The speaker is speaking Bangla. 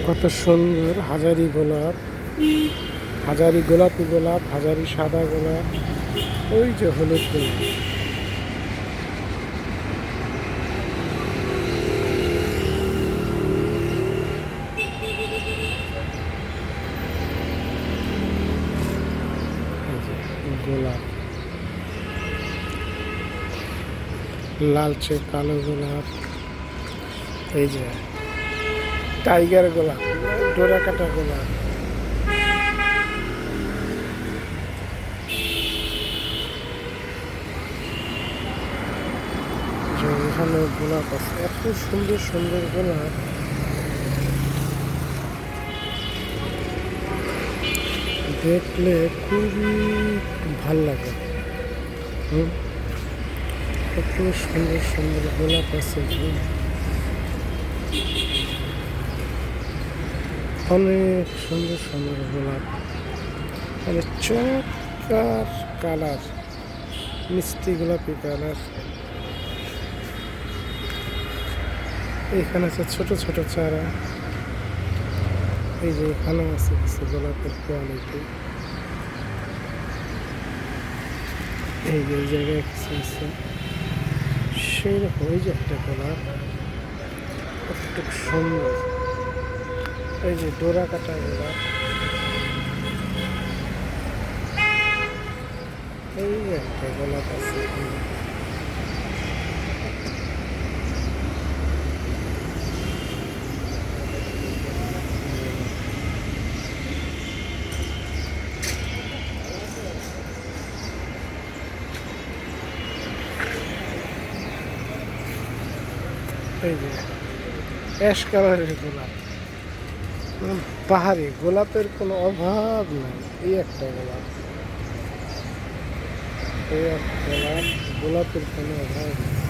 কত সুন্দর হাজারি গোলাপ, হাজারি গোলাপি গোলাপ, হাজারি সাদা গোলাপ, ওই যে হলুদ গোলাপ। গোলাপ লালচে কালো গোলাপ, এই যে টাইগার গোলাপ, ডোরা কাটা গোলাপ, এখানে গোলাপ আছে, এত সুন্দর সুন্দর গোলাপ। দেখলে খুবই ভাল লাগে। কত সুন্দর সুন্দর গোলাপ আছে, অনেক সুন্দর সুন্দর গোলাপ, মানে চমৎকার কালার, মিষ্টি গোলাপি কালার। এখানে আছে ছোট ছোট চারা, এই যে এখানে আছে কিছু গোলাপের কোয়ালিটি, এই যে এই জায়গায় কিছু আছে সেই রকম। এই যে একটা গোলাপ কত সুন্দর, এই যে ডোরা কাটা গোলাপ, এই যে একটা গোলাপ আছে। এই যে অ্যাশ কালারের গোলাপ, পাহাড়ি গোলাপের কোনো অভাব নাই। এই একটা গোলাপ, এই একটা গোলাপ, গোলাপের কোনো অভাব নেই।